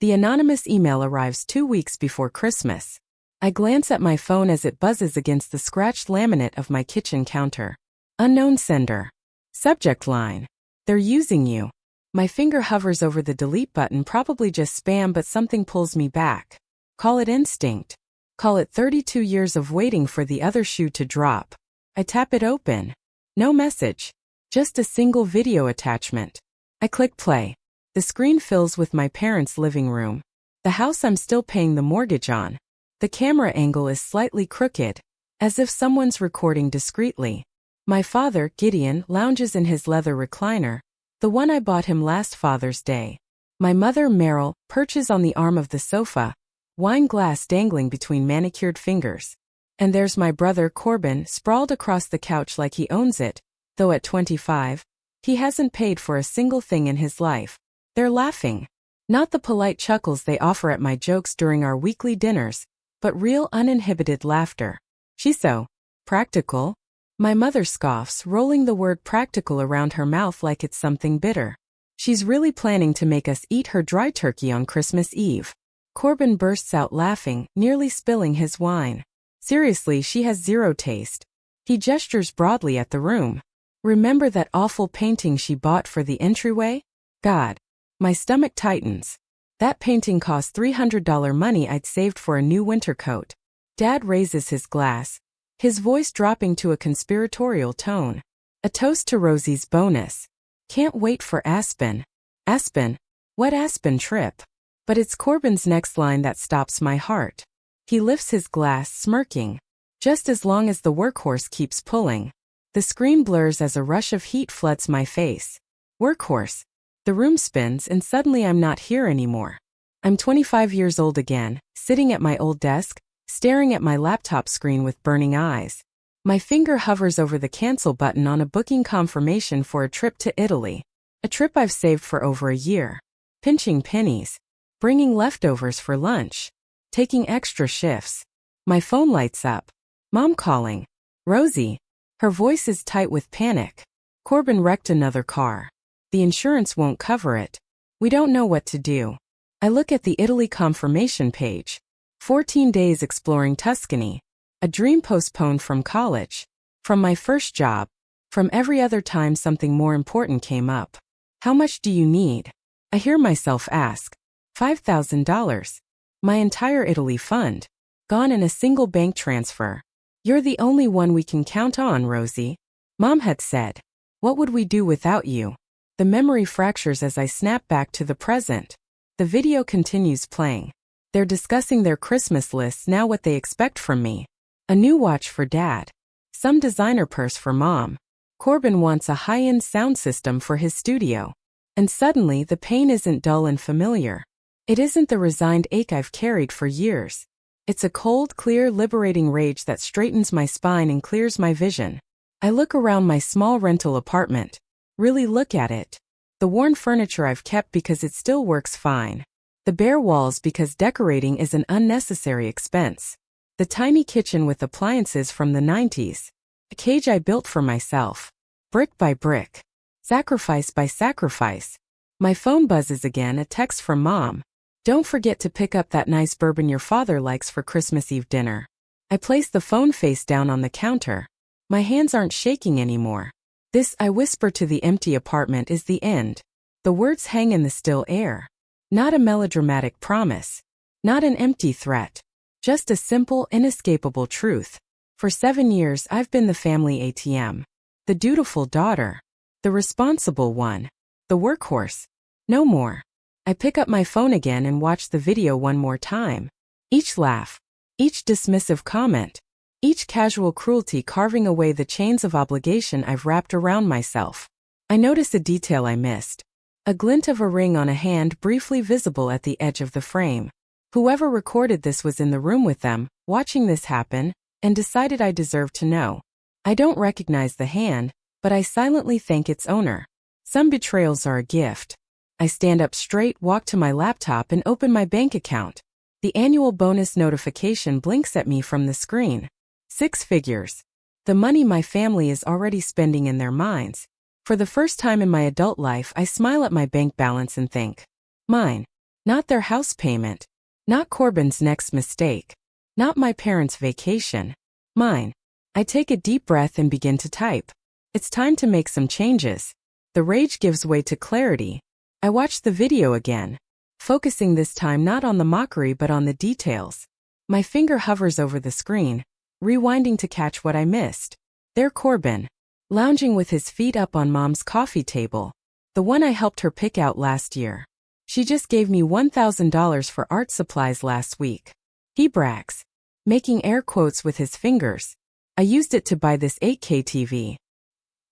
The anonymous email arrives 2 weeks before Christmas. I glance at my phone as it buzzes against the scratched laminate of my kitchen counter. Unknown sender. Subject line. They're using you. My finger hovers over the delete button, probably just spam, but something pulls me back. Call it instinct. Call it 32 years of waiting for the other shoe to drop. I tap it open. No message. Just a single video attachment. I click play. The screen fills with my parents' living room. The house I'm still paying the mortgage on. The camera angle is slightly crooked, as if someone's recording discreetly. My father, Gideon, lounges in his leather recliner, the one I bought him last Father's Day. My mother, Meryl, perches on the arm of the sofa, wine glass dangling between manicured fingers. And there's my brother, Corbin, sprawled across the couch like he owns it, though at 25, he hasn't paid for a single thing in his life. They're laughing. Not the polite chuckles they offer at my jokes during our weekly dinners, but real uninhibited laughter. She's so practical. My mother scoffs, rolling the word practical around her mouth like it's something bitter. She's really planning to make us eat her dry turkey on Christmas Eve. Corbin bursts out laughing, nearly spilling his wine. Seriously, she has zero taste. He gestures broadly at the room. Remember that awful painting she bought for the entryway? God. My stomach tightens. That painting cost $300 money I'd saved for a new winter coat. Dad raises his glass, his voice dropping to a conspiratorial tone. A toast to Rosie's bonus. Can't wait for Aspen. Aspen? What Aspen trip? But it's Corbin's next line that stops my heart. He lifts his glass, smirking. Just as long as the workhorse keeps pulling. The screen blurs as a rush of heat floods my face. Workhorse. The room spins and suddenly I'm not here anymore. I'm 25 years old again, sitting at my old desk, staring at my laptop screen with burning eyes. My finger hovers over the cancel button on a booking confirmation for a trip to Italy. A trip I've saved for over a year. Pinching pennies. Bringing leftovers for lunch. Taking extra shifts. My phone lights up. Mom calling. Rosie. Her voice is tight with panic. Corbin wrecked another car. The insurance won't cover it. We don't know what to do. I look at the Italy confirmation page. 14 days exploring Tuscany. A dream postponed from college. From my first job. From every other time something more important came up. How much do you need? I hear myself ask. $5,000. My entire Italy fund. Gone in a single bank transfer. You're the only one we can count on, Rosie. Mom had said. What would we do without you? The memory fractures as I snap back to the present. The video continues playing. They're discussing their Christmas lists now, what they expect from me. A new watch for Dad. Some designer purse for Mom. Corbin wants a high-end sound system for his studio. And suddenly the pain isn't dull and familiar. It isn't the resigned ache I've carried for years. It's a cold, clear, liberating rage that straightens my spine and clears my vision. I look around my small rental apartment. Really look at it. The worn furniture I've kept because it still works fine. The bare walls because decorating is an unnecessary expense. The tiny kitchen with appliances from the 90s. A cage I built for myself. Brick by brick. Sacrifice by sacrifice. My phone buzzes again, a text from Mom. Don't forget to pick up that nice bourbon your father likes for Christmas Eve dinner. I place the phone face down on the counter. My hands aren't shaking anymore. This, I whisper to the empty apartment, is the end. The words hang in the still air. Not a melodramatic promise. Not an empty threat. Just a simple, inescapable truth. For 7 years I've been the family ATM. The dutiful daughter. The responsible one. The workhorse. No more. I pick up my phone again and watch the video one more time. Each laugh. Each dismissive comment. Each casual cruelty carving away the chains of obligation I've wrapped around myself. I notice a detail I missed. A glint of a ring on a hand briefly visible at the edge of the frame. Whoever recorded this was in the room with them, watching this happen, and decided I deserved to know. I don't recognize the hand, but I silently thank its owner. Some betrayals are a gift. I stand up straight, walk to my laptop, and open my bank account. The annual bonus notification blinks at me from the screen. 6 figures. The money my family is already spending in their minds. For the first time in my adult life, I smile at my bank balance and think, mine. Not their house payment. Not Corbin's next mistake. Not my parents' vacation. Mine. I take a deep breath and begin to type. It's time to make some changes. The rage gives way to clarity. I watch the video again, focusing this time not on the mockery but on the details. My finger hovers over the screen, rewinding to catch what I missed. There Corbin, lounging with his feet up on Mom's coffee table, the one I helped her pick out last year. She just gave me $1,000 for art supplies last week. He brags, making air quotes with his fingers. I used it to buy this 8K TV.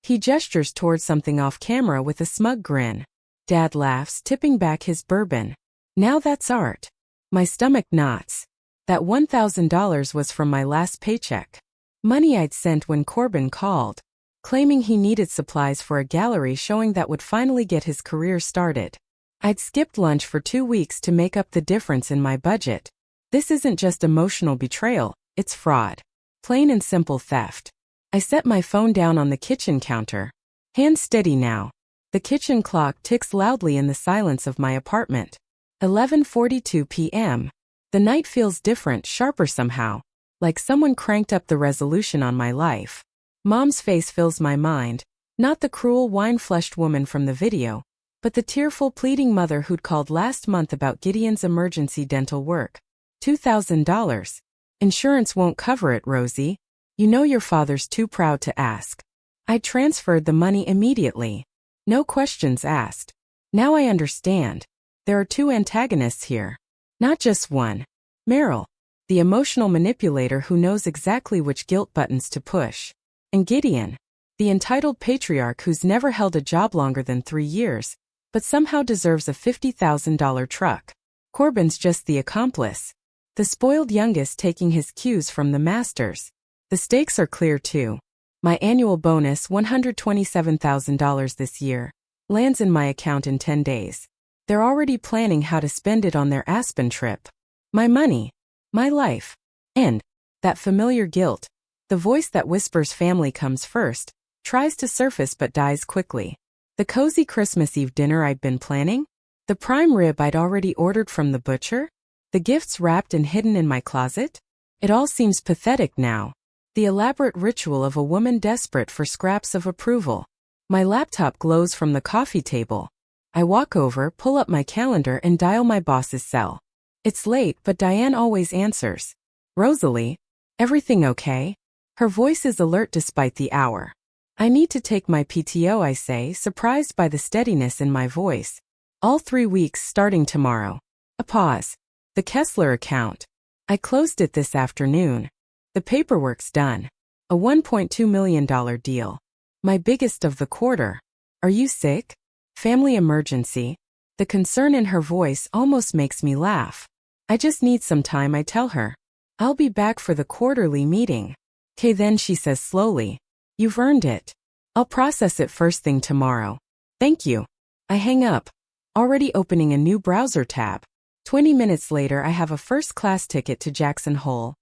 He gestures towards something off camera with a smug grin. Dad laughs, tipping back his bourbon. Now that's art. My stomach knots. That $1,000 was from my last paycheck. Money I'd sent when Corbin called, claiming he needed supplies for a gallery showing that would finally get his career started. I'd skipped lunch for 2 weeks to make up the difference in my budget. This isn't just emotional betrayal, it's fraud. Plain and simple theft. I set my phone down on the kitchen counter. Hands steady now. The kitchen clock ticks loudly in the silence of my apartment. 11:42 p.m. The night feels different, sharper somehow, like someone cranked up the resolution on my life. Mom's face fills my mind, not the cruel, wine-flushed woman from the video, but the tearful, pleading mother who'd called last month about Gideon's emergency dental work. $2,000. Insurance won't cover it, Rosie. You know your father's too proud to ask. I transferred the money immediately. No questions asked. Now I understand. There are two antagonists here. Not just one. Meryl, the emotional manipulator who knows exactly which guilt buttons to push. And Gideon, the entitled patriarch who's never held a job longer than 3 years, but somehow deserves a $50,000 truck. Corbin's just the accomplice. The spoiled youngest taking his cues from the masters. The stakes are clear too. My annual bonus, $127,000 this year, lands in my account in 10 days. They're already planning how to spend it on their Aspen trip. My money. My life. And that familiar guilt. The voice that whispers family comes first, tries to surface but dies quickly. The cozy Christmas Eve dinner I'd been planning? The prime rib I'd already ordered from the butcher? The gifts wrapped and hidden in my closet? It all seems pathetic now. The elaborate ritual of a woman desperate for scraps of approval. My laptop glows from the coffee table. I walk over, pull up my calendar and dial my boss's cell. It's late, but Diane always answers. Rosalie, everything okay? Her voice is alert despite the hour. I need to take my PTO, I say, surprised by the steadiness in my voice. All 3 weeks starting tomorrow. A pause. The Kessler account. I closed it this afternoon. The paperwork's done. A $1.2 million deal. My biggest of the quarter. Are you sick? Family emergency. The concern in her voice almost makes me laugh. I just need some time, I tell her. I'll be back for the quarterly meeting. "'Kay then," she says slowly. "You've earned it. I'll process it first thing tomorrow. Thank you." I hang up, already opening a new browser tab. 20 minutes later I have a first-class ticket to Jackson Hole,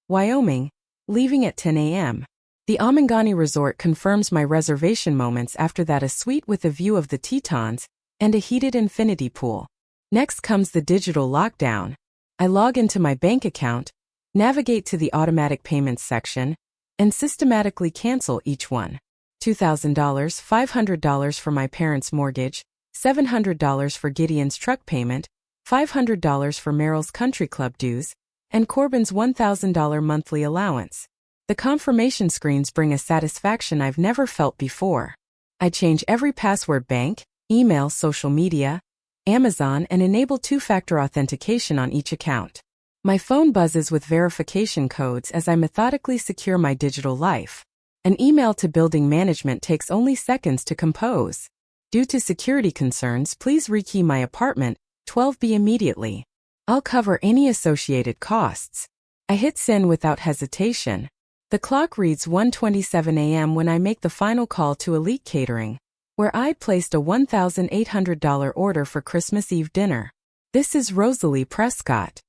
Wyoming, leaving at 10 a.m. The Amangani Resort confirms my reservation moments after that, a suite with a view of the Tetons and a heated infinity pool. Next comes the digital lockdown. I log into my bank account, navigate to the automatic payments section, and systematically cancel each one. $2,000, $500 for my parents' mortgage, $700 for Gideon's truck payment, $500 for Meryl's country club dues, and Corbin's $1,000 monthly allowance. The confirmation screens bring a satisfaction I've never felt before. I change every password: bank, email, social media, Amazon, and enable two-factor authentication on each account. My phone buzzes with verification codes as I methodically secure my digital life. An email to building management takes only seconds to compose. Due to security concerns, please rekey my apartment, 12B immediately. I'll cover any associated costs. I hit send without hesitation. The clock reads 1:27 a.m. when I make the final call to Elite Catering, where I'd placed a $1,800 order for Christmas Eve dinner. "This is Rosalie Prescott,"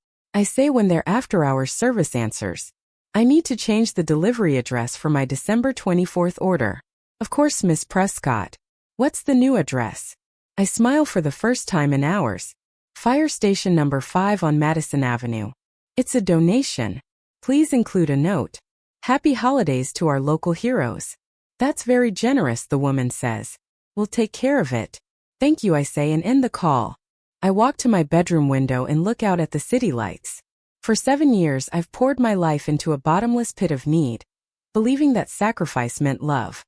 I say when their after-hours service answers. "I need to change the delivery address for my December 24th order." "Of course, Miss Prescott. What's the new address?" I smile for the first time in hours. Fire station number 5 on Madison Avenue. It's a donation. Please include a note. Happy holidays to our local heroes. That's very generous, the woman says. We'll take care of it. Thank you, I say and end the call. I walk to my bedroom window and look out at the city lights. For 7 years I've poured my life into a bottomless pit of need, believing that sacrifice meant love.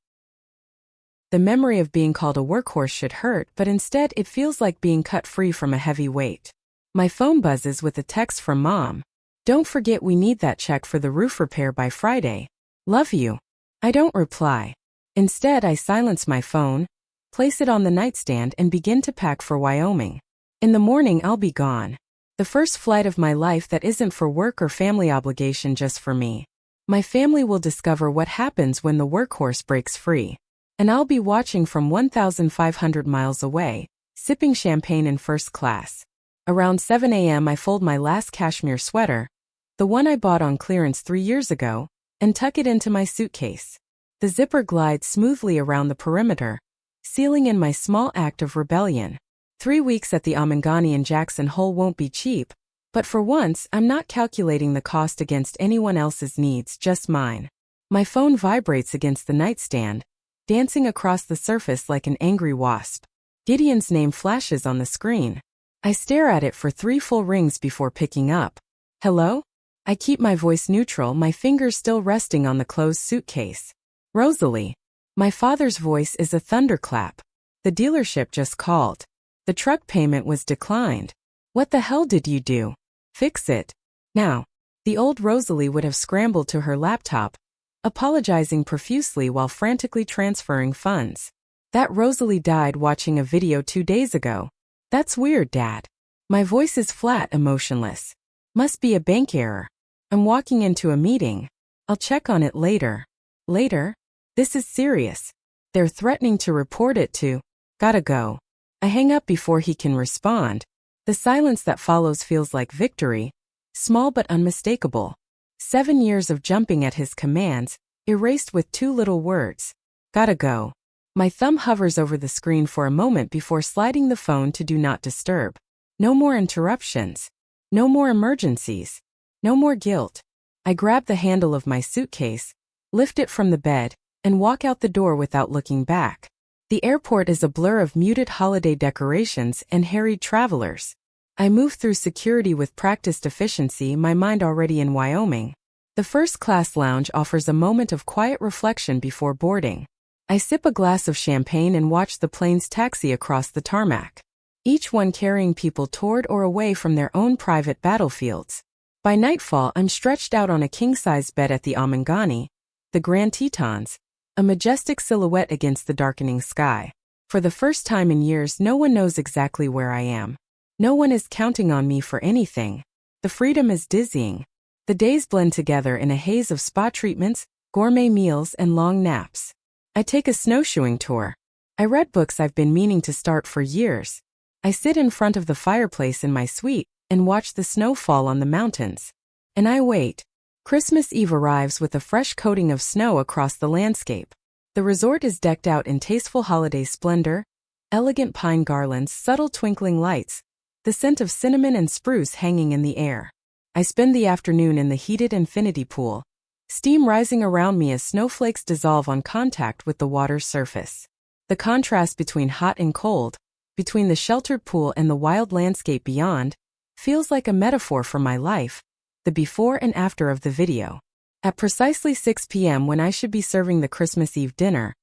The memory of being called a workhorse should hurt, but instead it feels like being cut free from a heavy weight. My phone buzzes with a text from Mom. Don't forget we need that check for the roof repair by Friday. Love you. I don't reply. Instead, I silence my phone, place it on the nightstand and begin to pack for Wyoming. In the morning I'll be gone. The first flight of my life that isn't for work or family obligation, just for me. My family will discover what happens when the workhorse breaks free. And I'll be watching from 1,500 miles away, sipping champagne in first class. Around 7 a.m. I fold my last cashmere sweater, the one I bought on clearance 3 years ago, and tuck it into my suitcase. The zipper glides smoothly around the perimeter, sealing in my small act of rebellion. 3 weeks at the Amangani in Jackson Hole won't be cheap, but for once I'm not calculating the cost against anyone else's needs, just mine. My phone vibrates against the nightstand, dancing across the surface like an angry wasp. Gideon's name flashes on the screen. I stare at it for 3 full rings before picking up. Hello? I keep my voice neutral, my fingers still resting on the closed suitcase. Rosalie. My father's voice is a thunderclap. The dealership just called. The truck payment was declined. What the hell did you do? Fix it. Now. The old Rosalie would have scrambled to her laptop, apologizing profusely while frantically transferring funds. That Rosalie died watching a video 2 days ago. That's weird, Dad. My voice is flat, emotionless. Must be a bank error. I'm walking into a meeting. I'll check on it later. Later? This is serious. They're threatening to report it to. Gotta go. I hang up before he can respond. The silence that follows feels like victory, small but unmistakable. 7 years of jumping at his commands, erased with 2 little words. Gotta go. My thumb hovers over the screen for a moment before sliding the phone to do not disturb. No more interruptions. No more emergencies. No more guilt. I grab the handle of my suitcase, lift it from the bed, and walk out the door without looking back. The airport is a blur of muted holiday decorations and harried travelers. I move through security with practiced efficiency, my mind already in Wyoming. The first-class lounge offers a moment of quiet reflection before boarding. I sip a glass of champagne and watch the planes taxi across the tarmac, each one carrying people toward or away from their own private battlefields. By nightfall, I'm stretched out on a king-size bed at the Amangani, the Grand Tetons, a majestic silhouette against the darkening sky. For the first time in years, no one knows exactly where I am. No one is counting on me for anything. The freedom is dizzying. The days blend together in a haze of spa treatments, gourmet meals, and long naps. I take a snowshoeing tour. I read books I've been meaning to start for years. I sit in front of the fireplace in my suite and watch the snow fall on the mountains. And I wait. Christmas Eve arrives with a fresh coating of snow across the landscape. The resort is decked out in tasteful holiday splendor, elegant pine garlands, subtle twinkling lights, the scent of cinnamon and spruce hanging in the air. I spend the afternoon in the heated infinity pool, steam rising around me as snowflakes dissolve on contact with the water's surface. The contrast between hot and cold, between the sheltered pool and the wild landscape beyond, feels like a metaphor for my life, the before and after of the video. At precisely 6 p.m. when I should be serving the Christmas Eve dinner,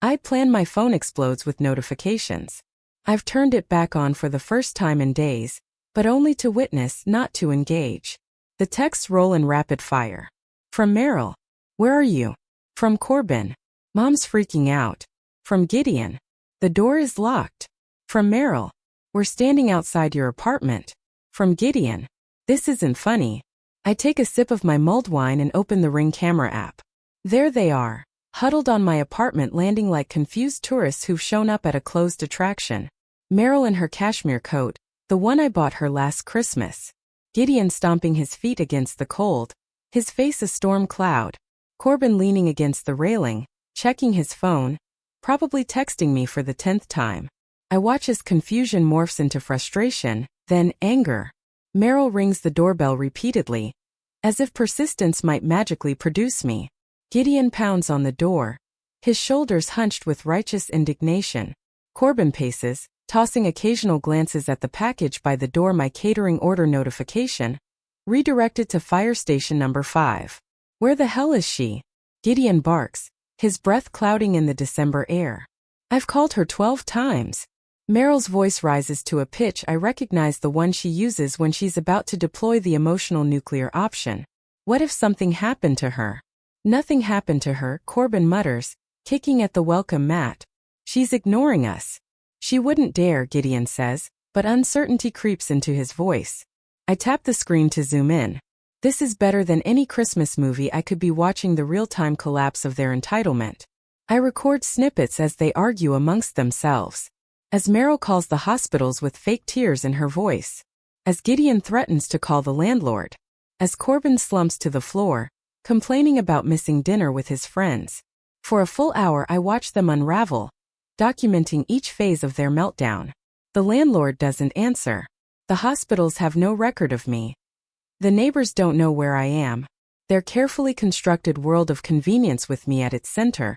I plan my phone explodes with notifications. I've turned it back on for the first time in days, but only to witness, not to engage. The texts roll in rapid fire. From Meryl. Where are you? From Corbin. Mom's freaking out. From Gideon. The door is locked. From Meryl. We're standing outside your apartment. From Gideon. This isn't funny. I take a sip of my mulled wine and open the Ring camera app. There they are, huddled on my apartment landing like confused tourists who've shown up at a closed attraction. Meryl in her cashmere coat, the one I bought her last Christmas. Gideon stomping his feet against the cold, his face a storm cloud. Corbin leaning against the railing, checking his phone, probably texting me for the 10th time. I watch as confusion morphs into frustration, Then, anger. Meryl rings the doorbell repeatedly, as if persistence might magically produce me. Gideon pounds on the door, his shoulders hunched with righteous indignation. Corbin paces, tossing occasional glances at the package by the door. My catering order notification. Redirected to fire station number 5. Where the hell is she? Gideon barks, his breath clouding in the December air. I've called her 12 times. Meryl's voice rises to a pitch I recognize, the one she uses when she's about to deploy the emotional nuclear option. What if something happened to her? Nothing happened to her, Corbin mutters, kicking at the welcome mat. She's ignoring us. She wouldn't dare, Gideon says, but uncertainty creeps into his voice. I tap the screen to zoom in. This is better than any Christmas movie I could be watching, the real-time collapse of their entitlement. I record snippets as they argue amongst themselves. As Meryl calls the hospitals with fake tears in her voice. As Gideon threatens to call the landlord. As Corbin slumps to the floor, complaining about missing dinner with his friends. For a full hour I watch them unravel, documenting each phase of their meltdown. The landlord doesn't answer. The hospitals have no record of me. The neighbors don't know where I am. Their carefully constructed world of convenience with me at its center,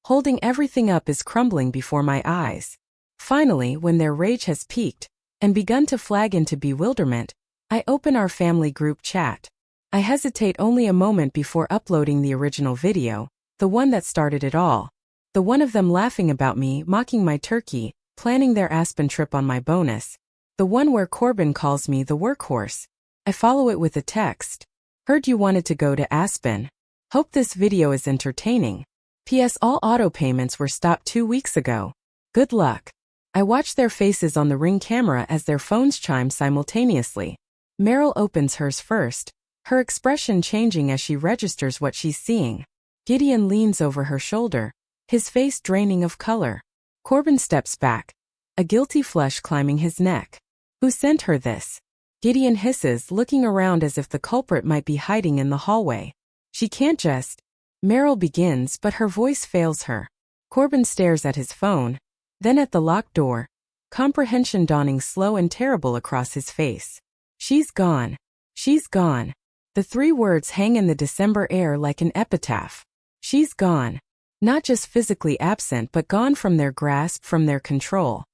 holding everything up, is crumbling before my eyes. Finally, when their rage has peaked and begun to flag into bewilderment, I open our family group chat. I hesitate only a moment before uploading the original video, the one that started it all. The one of them laughing about me, mocking my turkey, planning their Aspen trip on my bonus. The one where Corbin calls me the workhorse. I follow it with a text. Heard you wanted to go to Aspen. Hope this video is entertaining. P.S. All auto payments were stopped 2 weeks ago. Good luck. I watch their faces on the Ring camera as their phones chime simultaneously. Meryl opens hers first, her expression changing as she registers what she's seeing. Gideon leans over her shoulder, his face draining of color. Corbin steps back, a guilty flush climbing his neck. Who sent her this? Gideon hisses, looking around as if the culprit might be hiding in the hallway. She can't just... Meryl begins, but her voice fails her. Corbin stares at his phone, then at the locked door, comprehension dawning slow and terrible across his face. She's gone. She's gone. The 3 words hang in the December air like an epitaph. She's gone. Not just physically absent, but gone from their grasp, from their control.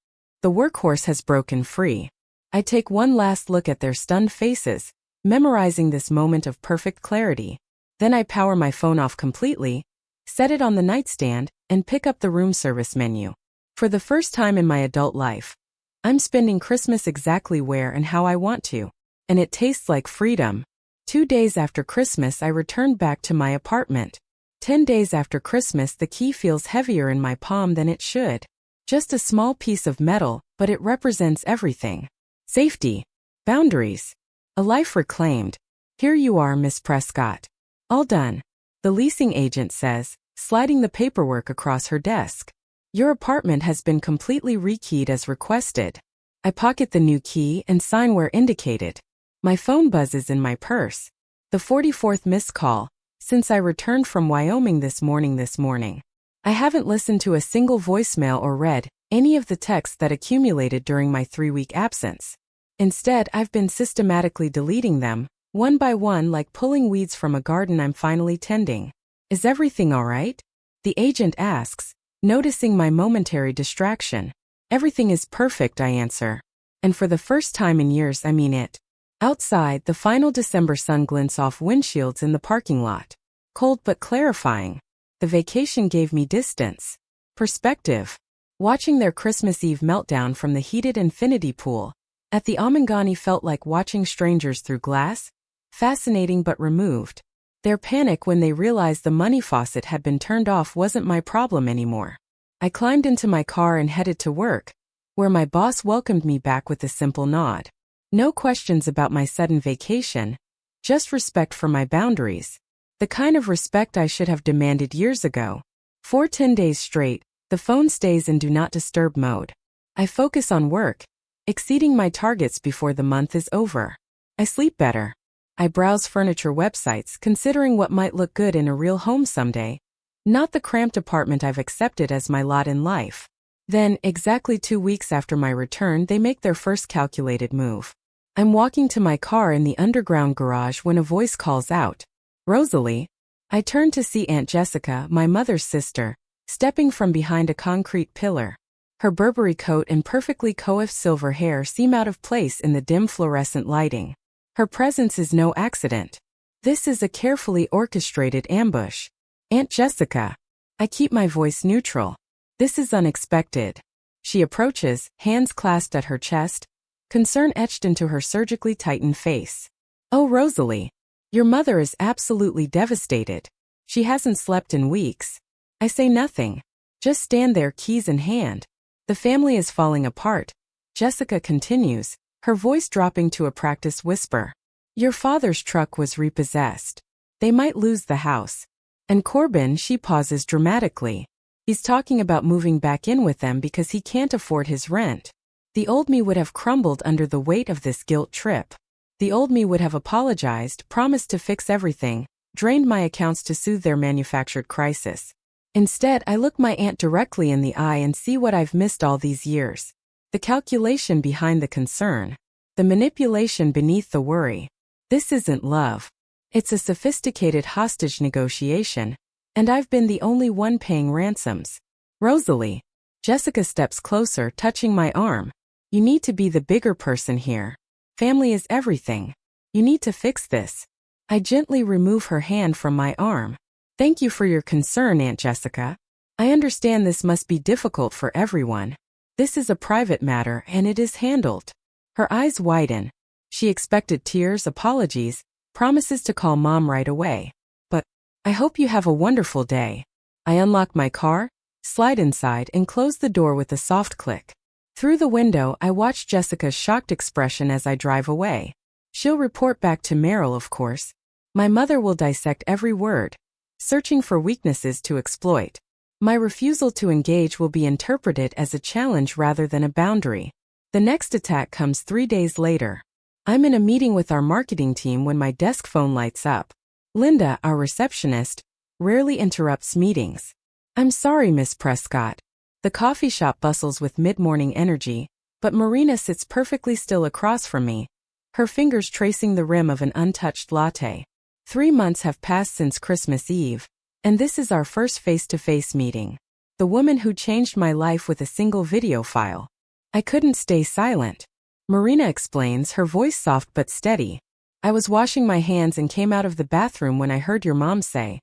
The workhorse has broken free. I take one last look at their stunned faces, memorizing this moment of perfect clarity. Then I power my phone off completely, set it on the nightstand, and pick up the room service menu. For the first time in my adult life, I'm spending Christmas exactly where and how I want to, and it tastes like freedom. 2 days after Christmas, I returned back to my apartment. 10 days after Christmas, the key feels heavier in my palm than it should. Just a small piece of metal, but it represents everything. Safety. Boundaries. A life reclaimed. Here you are, Miss Prescott. All done. The leasing agent says, sliding the paperwork across her desk. Your apartment has been completely rekeyed as requested. I pocket the new key and sign where indicated. My phone buzzes in my purse. The 44th missed call since I returned from Wyoming this morning. I haven't listened to a single voicemail or read any of the texts that accumulated during my 3-week absence. Instead, I've been systematically deleting them, one by one, like pulling weeds from a garden I'm finally tending. Is everything all right? The agent asks, noticing my momentary distraction. Everything is perfect, I answer. And for the first time in years, I mean it. Outside, the final December sun glints off windshields in the parking lot. Cold but clarifying. The vacation gave me distance. Perspective. Watching their Christmas Eve meltdown from the heated infinity pool at the Amangani felt like watching strangers through glass. Fascinating but removed. Their panic when they realized the money faucet had been turned off wasn't my problem anymore. I climbed into my car and headed to work, where my boss welcomed me back with a simple nod. No questions about my sudden vacation, just respect for my boundaries. The kind of respect I should have demanded years ago. For 10 days straight, the phone stays in do not disturb mode. I focus on work, exceeding my targets before the month is over. I sleep better. I browse furniture websites, considering what might look good in a real home someday, not the cramped apartment I've accepted as my lot in life. Then, exactly 2 weeks after my return, they make their first calculated move. I'm walking to my car in the underground garage when a voice calls out, "Rosalie." I turn to see Aunt Jessica, my mother's sister, stepping from behind a concrete pillar. Her Burberry coat and perfectly coiffed silver hair seem out of place in the dim fluorescent lighting. Her presence is no accident. This is a carefully orchestrated ambush. "Aunt Jessica." I keep my voice neutral. "This is unexpected." She approaches, hands clasped at her chest, concern etched into her surgically tightened face. "Oh, Rosalie. Your mother is absolutely devastated. She hasn't slept in weeks." I say nothing. Just stand there, keys in hand. "The family is falling apart," Jessica continues, her voice dropping to a practiced whisper. "Your father's truck was repossessed. They might lose the house. And Corbin," she pauses dramatically. "He's talking about moving back in with them because he can't afford his rent." The old me would have crumbled under the weight of this guilt trip. The old me would have apologized, promised to fix everything, drained my accounts to soothe their manufactured crisis. Instead, I look my aunt directly in the eye and see what I've missed all these years. The calculation behind the concern. The manipulation beneath the worry. This isn't love. It's a sophisticated hostage negotiation, and I've been the only one paying ransoms. "Rosalie." Jessica steps closer, touching my arm. "You need to be the bigger person here. Family is everything. You need to fix this." I gently remove her hand from my arm. "Thank you for your concern, Aunt Jessica. I understand this must be difficult for everyone. This is a private matter and it is handled." Her eyes widen. She expected tears, apologies, promises to call Mom right away. "But I hope you have a wonderful day." I unlock my car, slide inside, and close the door with a soft click. Through the window, I watch Jessica's shocked expression as I drive away. She'll report back to Meryl, of course. My mother will dissect every word, searching for weaknesses to exploit. My refusal to engage will be interpreted as a challenge rather than a boundary. The next attack comes 3 days later. I'm in a meeting with our marketing team when my desk phone lights up. Linda, our receptionist, rarely interrupts meetings. "I'm sorry, Miss Prescott." The coffee shop bustles with mid-morning energy, but Marina sits perfectly still across from me, her fingers tracing the rim of an untouched latte. 3 months have passed since Christmas Eve, and this is our first face-to-face meeting. The woman who changed my life with a single video file. I couldn't stay silent. Marina explains, her voice soft but steady. "I was washing my hands and came out of the bathroom when I heard your mom say,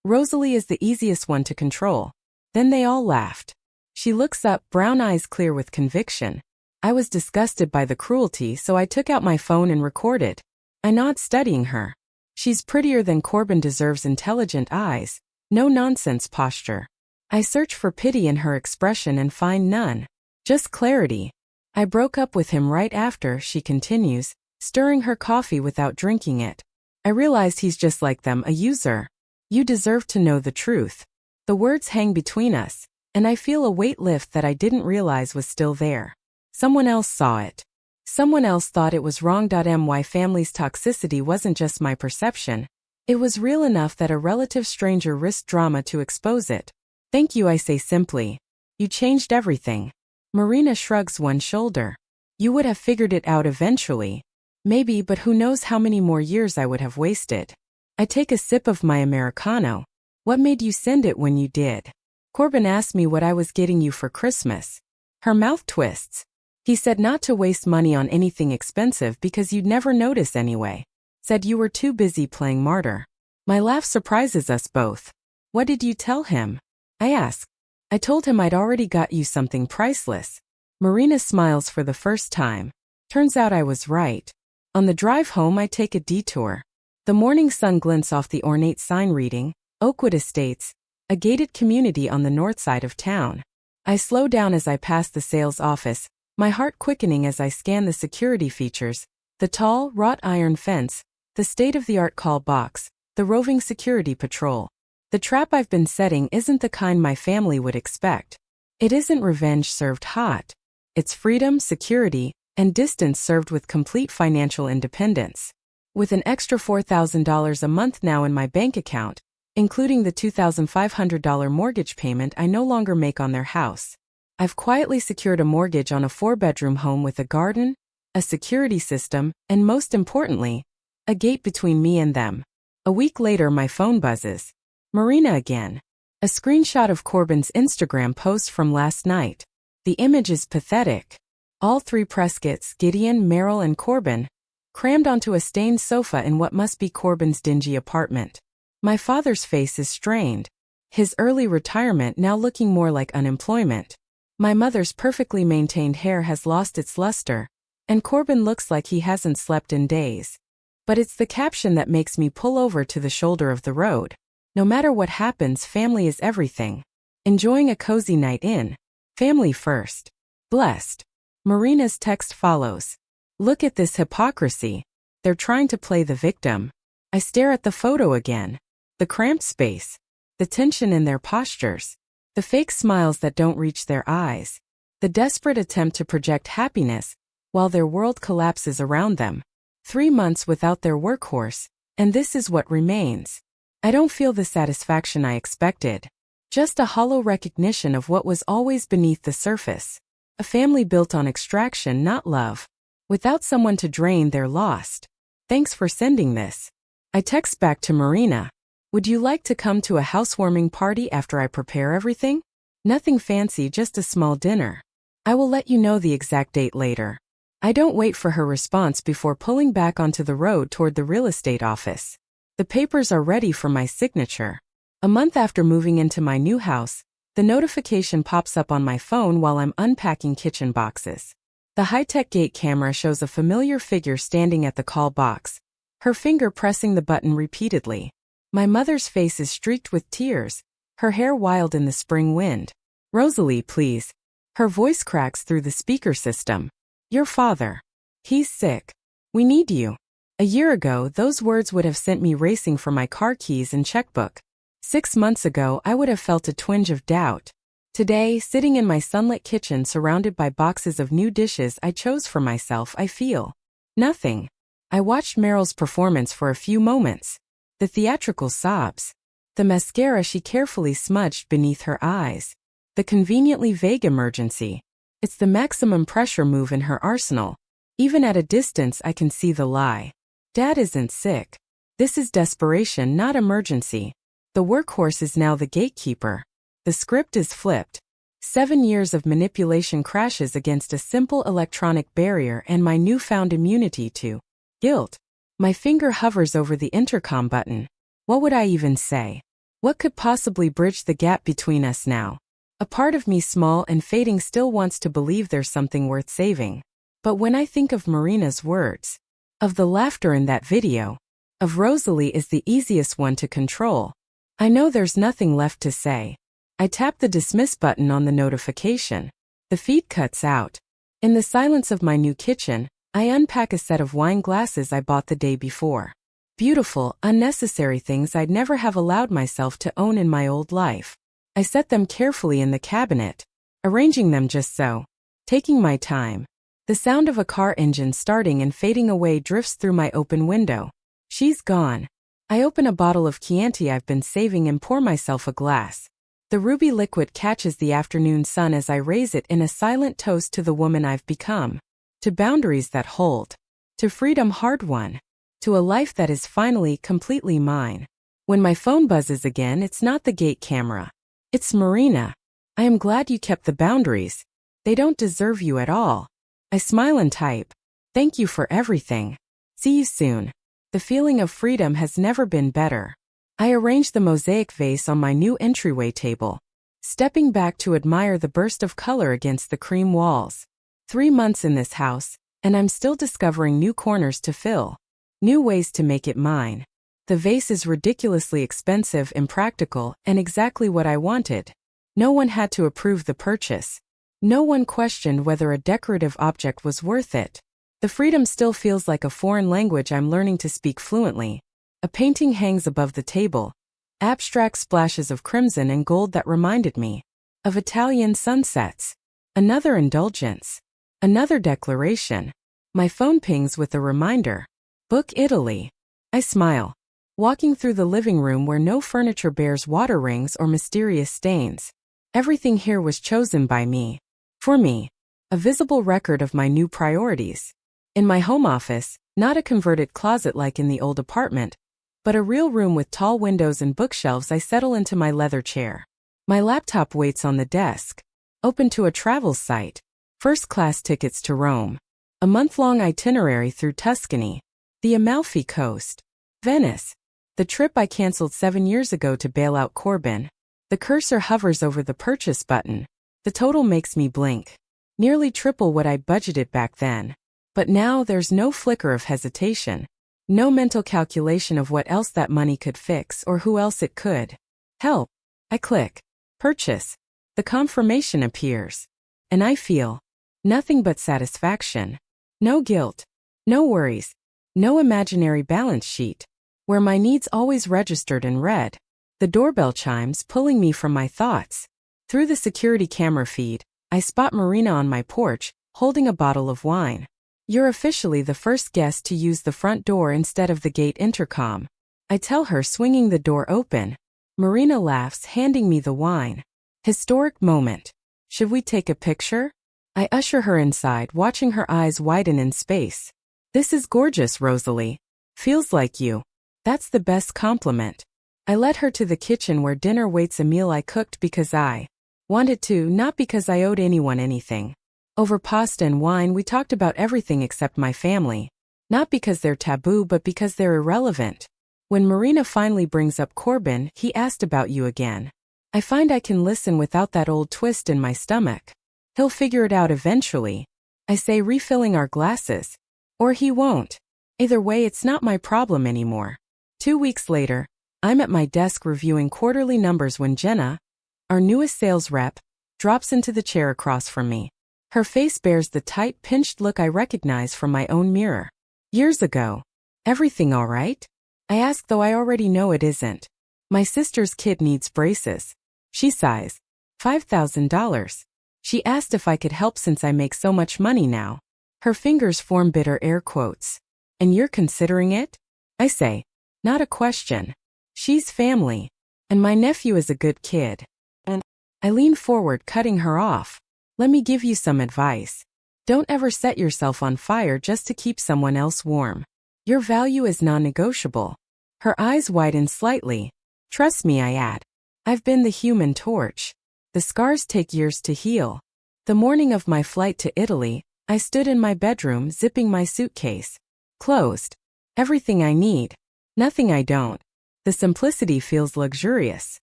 'Rosalie is the easiest one to control.'" Then they all laughed. She looks up, brown eyes clear with conviction. I was disgusted by the cruelty, so I took out my phone and recorded. I nod, studying her. She's prettier than Corbin deserves. Intelligent eyes, no nonsense posture. I search for pity in her expression and find none. Just clarity. "I broke up with him right after," she continues, stirring her coffee without drinking it. "I realized he's just like them, a user. You deserve to know the truth." The words hang between us, and I feel a weight lift that I didn't realize was still there. Someone else saw it. Someone else thought it was wrong. My family's toxicity wasn't just my perception. It was real enough that a relative stranger risked drama to expose it. "Thank you," I say simply. "You changed everything." Marina shrugs one shoulder. "You would have figured it out eventually. Maybe, but who knows how many more years I would have wasted." I take a sip of my Americano. "What made you send it when you did?" "Corbin asked me what I was getting you for Christmas." Her mouth twists. "He said not to waste money on anything expensive because you'd never notice anyway. Said you were too busy playing martyr." My laugh surprises us both. "What did you tell him?" I ask. "I told him I'd already got you something priceless." Marina smiles for the first time. Turns out I was right. On the drive home, I take a detour. The morning sun glints off the ornate sign reading, Oakwood Estates, a gated community on the north side of town. I slow down as I pass the sales office, my heart quickening as I scan the security features, the tall, wrought iron fence, the state-of-the-art call box, the roving security patrol. The trap I've been setting isn't the kind my family would expect. It isn't revenge served hot. It's freedom, security, and distance served with complete financial independence. With an extra $4,000 a month now in my bank account, including the $2,500 mortgage payment I no longer make on their house, I've quietly secured a mortgage on a 4-bedroom home with a garden, a security system, and most importantly, a gate between me and them. A week later my phone buzzes. Marina again. A screenshot of Corbin's Instagram post from last night. The image is pathetic. All 3 Prescotts, Gideon, Meryl, and Corbin, crammed onto a stained sofa in what must be Corbin's dingy apartment. My father's face is strained, his early retirement now looking more like unemployment. My mother's perfectly maintained hair has lost its luster, and Corbin looks like he hasn't slept in days. But it's the caption that makes me pull over to the shoulder of the road. No matter what happens, family is everything. Enjoying a cozy night in. Family first. Blessed. Marina's text follows. Look at this hypocrisy. They're trying to play the victim. I stare at the photo again. The cramped space. The tension in their postures. The fake smiles that don't reach their eyes. The desperate attempt to project happiness while their world collapses around them. 3 months without their workhorse, and this is what remains. I don't feel the satisfaction I expected. Just a hollow recognition of what was always beneath the surface. A family built on extraction, not love. Without someone to drain, they're lost. Thanks for sending this. I text back to Marina. Would you like to come to a housewarming party after I prepare everything? Nothing fancy, just a small dinner. I will let you know the exact date later. I don't wait for her response before pulling back onto the road toward the real estate office. The papers are ready for my signature. A month after moving into my new house, the notification pops up on my phone while I'm unpacking kitchen boxes. The high-tech gate camera shows a familiar figure standing at the call box, her finger pressing the button repeatedly. My mother's face is streaked with tears, her hair wild in the spring wind. Rosalie, please. Her voice cracks through the speaker system. Your father. He's sick. We need you. A year ago, those words would have sent me racing for my car keys and checkbook. 6 months ago, I would have felt a twinge of doubt. Today, sitting in my sunlit kitchen surrounded by boxes of new dishes I chose for myself, I feel nothing. I watched Meryl's performance for a few moments. The theatrical sobs. The mascara she carefully smudged beneath her eyes. The conveniently vague emergency. It's the maximum pressure move in her arsenal. Even at a distance, I can see the lie. Dad isn't sick. This is desperation, not emergency. The workhorse is now the gatekeeper. The script is flipped. 7 years of manipulation crashes against a simple electronic barrier and my newfound immunity to guilt. My finger hovers over the intercom button. What would I even say? What could possibly bridge the gap between us now? A part of me, small and fading, still wants to believe there's something worth saving. But when I think of Marina's words, of the laughter in that video, of Rosalie is the easiest one to control, I know there's nothing left to say. I tap the dismiss button on the notification. The feed cuts out. In the silence of my new kitchen, I unpack a set of wine glasses I bought the day before. Beautiful, unnecessary things I'd never have allowed myself to own in my old life. I set them carefully in the cabinet, arranging them just so, taking my time. The sound of a car engine starting and fading away drifts through my open window. She's gone. I open a bottle of Chianti I've been saving and pour myself a glass. The ruby liquid catches the afternoon sun as I raise it in a silent toast to the woman I've become. To boundaries that hold. To freedom hard-won. To a life that is finally completely mine. When my phone buzzes again, it's not the gate camera. It's Marina. I am glad you kept the boundaries. They don't deserve you at all. I smile and type. Thank you for everything. See you soon. The feeling of freedom has never been better. I arrange the mosaic vase on my new entryway table, stepping back to admire the burst of color against the cream walls. 3 months in this house, and I'm still discovering new corners to fill, new ways to make it mine. The vase is ridiculously expensive, impractical, and exactly what I wanted. No one had to approve the purchase. No one questioned whether a decorative object was worth it. The freedom still feels like a foreign language I'm learning to speak fluently. A painting hangs above the table, abstract splashes of crimson and gold that reminded me of Italian sunsets. Another indulgence. Another declaration. My phone pings with a reminder. Book Italy. I smile. Walking through the living room where no furniture bears water rings or mysterious stains. Everything here was chosen by me. For me, a visible record of my new priorities. In my home office, not a converted closet like in the old apartment, but a real room with tall windows and bookshelves, I settle into my leather chair. My laptop waits on the desk, open to a travel site, first-class tickets to Rome, a month-long itinerary through Tuscany, the Amalfi Coast, Venice, the trip I canceled 7 years ago to bail out Corbin. The cursor hovers over the purchase button. The total makes me blink. Nearly triple what I budgeted back then. But now there's no flicker of hesitation. No mental calculation of what else that money could fix or who else it could help. I click. Purchase. The confirmation appears. And I feel nothing but satisfaction. No guilt. No worries. No imaginary balance sheet, where my needs always registered in red. The doorbell chimes, pulling me from my thoughts. Through the security camera feed, I spot Marina on my porch, holding a bottle of wine. You're officially the first guest to use the front door instead of the gate intercom, I tell her, swinging the door open. Marina laughs, handing me the wine. Historic moment. Should we take a picture? I usher her inside, watching her eyes widen in space. This is gorgeous, Rosalie. Feels like you. That's the best compliment. I led her to the kitchen where dinner waits, a meal I cooked because I wanted to, not because I owed anyone anything. Over pasta and wine, we talked about everything except my family. Not because they're taboo, but because they're irrelevant. When Marina finally brings up Corbin, he asked about you again. I find I can listen without that old twist in my stomach. He'll figure it out eventually, I say, refilling our glasses. Or he won't. Either way, it's not my problem anymore. 2 weeks later, I'm at my desk reviewing quarterly numbers when Jenna, our newest sales rep, drops into the chair across from me. Her face bears the tight, pinched look I recognize from my own mirror. Years ago. Everything all right? I ask, though I already know it isn't. My sister's kid needs braces. She sighs. $5,000. She asked if I could help since I make so much money now. Her fingers form bitter air quotes. And you're considering it? I say. Not a question. She's family. And my nephew is a good kid. And I lean forward, cutting her off. Let me give you some advice. Don't ever set yourself on fire just to keep someone else warm. Your value is non-negotiable. Her eyes widen slightly. Trust me, I add. I've been the human torch. The scars take years to heal. The morning of my flight to Italy, I stood in my bedroom, zipping my suitcase. Closed. Everything I need. Nothing I don't. The simplicity feels luxurious.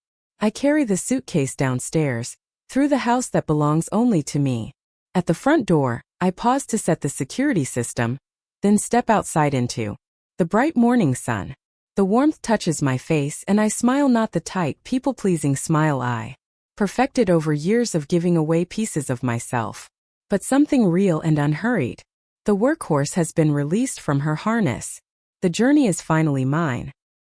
I carry the suitcase downstairs, through the house that belongs only to me. At the front door, I pause to set the security system, then step outside into the bright morning sun. The warmth touches my face and I smile, not the tight, people-pleasing smile I perfected over years of giving away pieces of myself, but something real and unhurried. The workhorse has been released from her harness. The journey is finally mine.